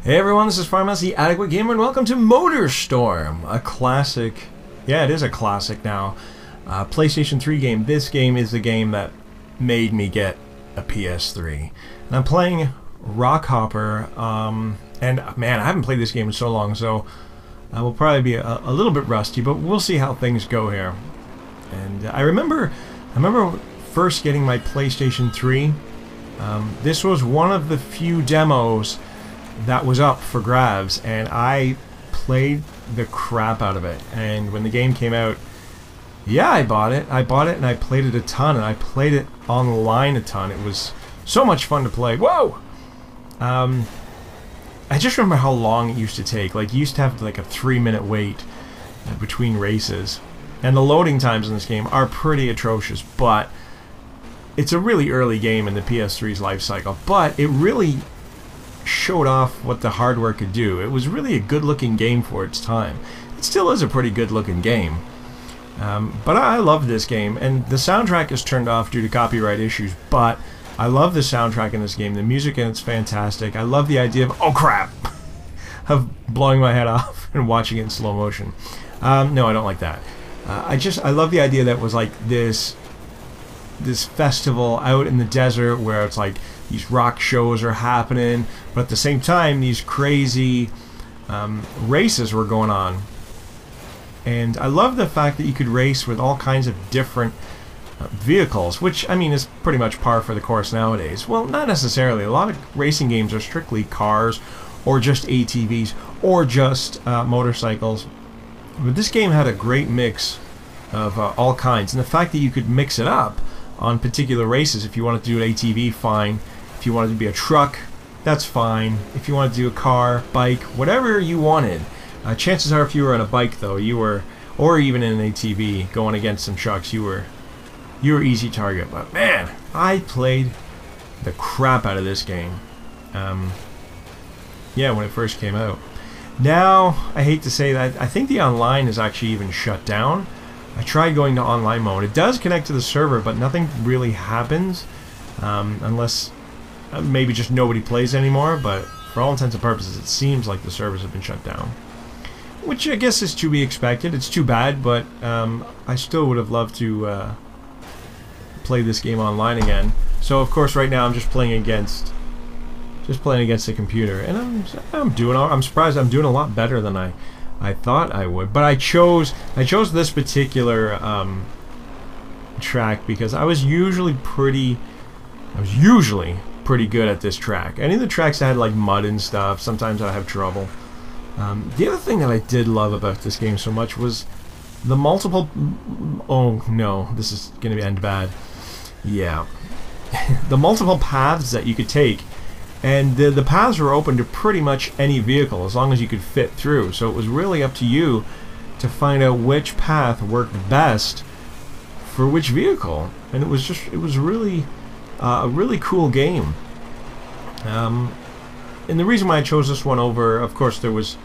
Hey everyone, this is Farmhouse the Adequate Gamer, and welcome to Motorstorm, a classic. Yeah, it is a classic now. PlayStation 3 game. This game is the game that made me get a PS3. And I'm playing Rockhopper, and man, I haven't played this game in so long, so I will probably be a little bit rusty, but we'll see how things go here. And I remember first getting my PlayStation 3. This was one of the few demos that was up for grabs, and I played the crap out of it. And when the game came out, yeah, I bought it and I played it a ton, and I played it online a ton. It was so much fun to play. Whoa! I just remember how long it used to take. Like, you used to have like a 3-minute wait between races, and the loading times in this game are pretty atrocious, but it's a really early game in the PS3's life cycle, but it really showed off what the hardware could do. It was really a good-looking game for its time. It still is a pretty good-looking game. But I love this game, and the soundtrack is turned off due to copyright issues, but I love the soundtrack in this game. The music in it's fantastic. I love the idea of, oh crap, of blowing my head off and watching it in slow motion. No, I don't like that. I love the idea that it was like this festival out in the desert where it's like these rock shows are happening, but at the same time these crazy races were going on. And I love the fact that you could race with all kinds of different vehicles, which, I mean, is pretty much par for the course nowadays. Well, not necessarily. A lot of racing games are strictly cars, or just ATVs, or just motorcycles. But this game had a great mix of all kinds, and the fact that you could mix it up on particular races. If you wanted to do an ATV, fine. If you wanted to be a truck, that's fine. If you wanted to do a car, bike, whatever you wanted. Chances are, if you were on a bike, though, you were, or even in an ATV going against some trucks, you were easy target. But man, I played the crap out of this game. Yeah, when it first came out. Now, I hate to say that, I think the online is actually even shut down. I tried going to online mode. It does connect to the server, but nothing really happens unless maybe just nobody plays anymore. But for all intents and purposes, it seems like the servers have been shut down, which I guess is to be expected. It's too bad, but I still would have loved to play this game online again. So of course, right now I'm just playing against the computer, and I'm surprised I'm doing a lot better than I thought I would. But I chose this particular track because I was usually pretty good at this track. Any of the tracks that had like mud and stuff, sometimes I have trouble. The other thing that I did love about this game so much was the multiple. Oh no, this is gonna end bad. Yeah, the multiple paths that you could take. And the paths were open to pretty much any vehicle as long as you could fit through. So it was really up to you to find out which path worked best for which vehicle. And it was really a really cool game. And the reason why I chose this one over, of course, there was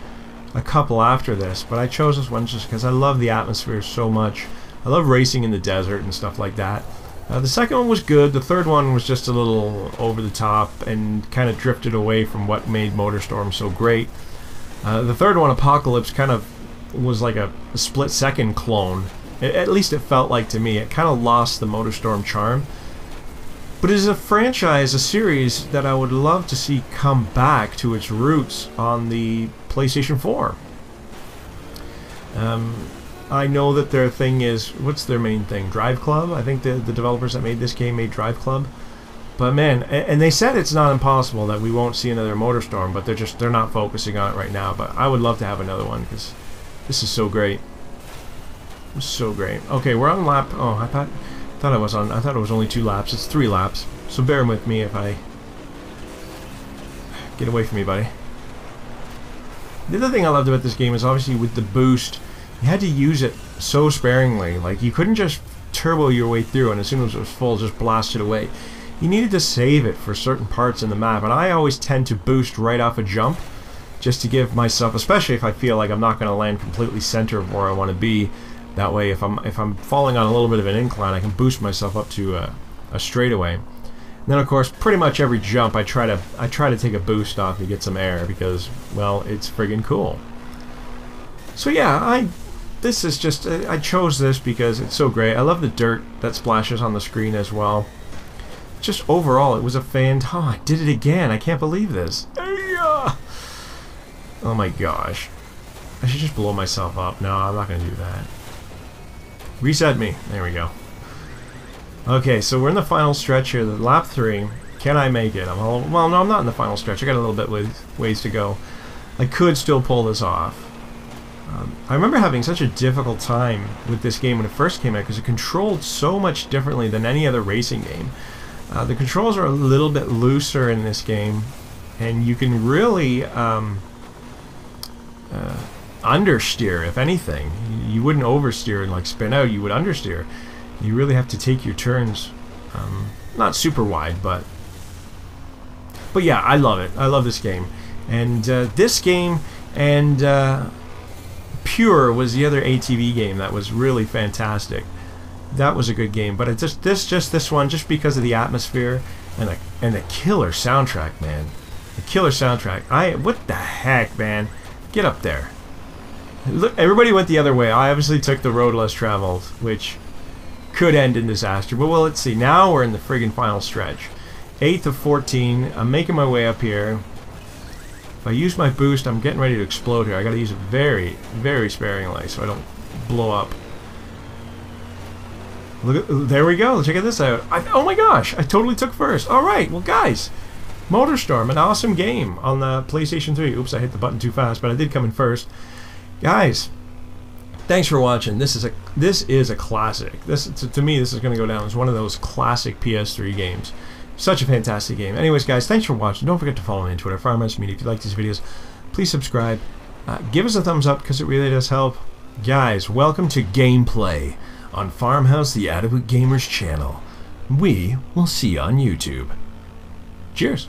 a couple after this, but I chose this one just because I love the atmosphere so much. I love racing in the desert and stuff like that. The second one was good. The third one was just a little over the top and kind of drifted away from what made Motorstorm so great. The third one, Apocalypse, kind of was like a split-second clone. At least it felt like to me. It kind of lost the Motorstorm charm. But it is a franchise, a series that I would love to see come back to its roots on the PlayStation 4. I know that their thing is, what's their main thing? Drive Club? I think the developers that made this game made Drive Club. But man, and they said it's not impossible that we won't see another Motorstorm, but they're not focusing on it right now. But I would love to have another one because this is so great. It's so great. Okay, we're on lap. Oh, I thought it was only 2 laps. It's 3 laps. So bear with me if I get away from me, buddy. The other thing I loved about this game is obviously with the boost, you had to use it so sparingly. Like, you couldn't just turbo your way through and as soon as it was full, just blast it away. You needed to save it for certain parts in the map, and I always tend to boost right off a jump just to give myself, especially if I feel like I'm not going to land completely center of where I want to be. That way, if I'm falling on a little bit of an incline, I can boost myself up to a straightaway. then of course, pretty much every jump I try to take a boost off to get some air because, well, it's friggin' cool. So yeah, this is just, I chose this because it's so great. I love the dirt that splashes on the screen as well. Just overall, it was a oh, I did it again. I can't believe this. Oh my gosh. I should just blow myself up. No, I'm not going to do that. Reset me. There we go. Okay, so we're in the final stretch here. The lap 3. Can I make it? Well, no, I'm not in the final stretch. I got a little bit ways to go. I could still pull this off. I remember having such a difficult time with this game when it first came out because it controlled so much differerly than any other racing game. The controls are a little bit looser in this game, and you can really understeer, if anything. You wouldn't oversteer and like spin out, you would understeer. You really have to take your turns, not super wide, but yeah, I love it. I love this game. And this game and Pure was the other ATV game that was really fantastic. That was a good game, but this one, just because of the atmosphere and the killer soundtrack, man. The killer soundtrack. What the heck, man? Get up there. Look, everybody went the other way. I obviously took the road less traveled, which could end in disaster. But well, let's see. Now we're in the friggin' final stretch. 8th of 14. I'm making my way up here. If I use my boost, I'm getting ready to explode here. I gotta use it very, very sparingly so I don't blow up. Look, there we go. Check this out. Oh my gosh, I totally took first. Alright, well guys, Motorstorm, an awesome game on the PlayStation 3. Oops, I hit the button too fast, but I did come in first. Guys, thanks for watching. This is a classic. To me, this is going to go down as one of those classic PS3 games. Such a fantastic game. Anyways, guys, thanks for watching. Don't forget to follow me on Twitter, Farmhouse Media. If you like these videos, please subscribe. Give us a thumbs up because it really does help. Guys, welcome to Gameplay on Farmhouse, the Adequate Gamers channel. We will see you on YouTube. Cheers.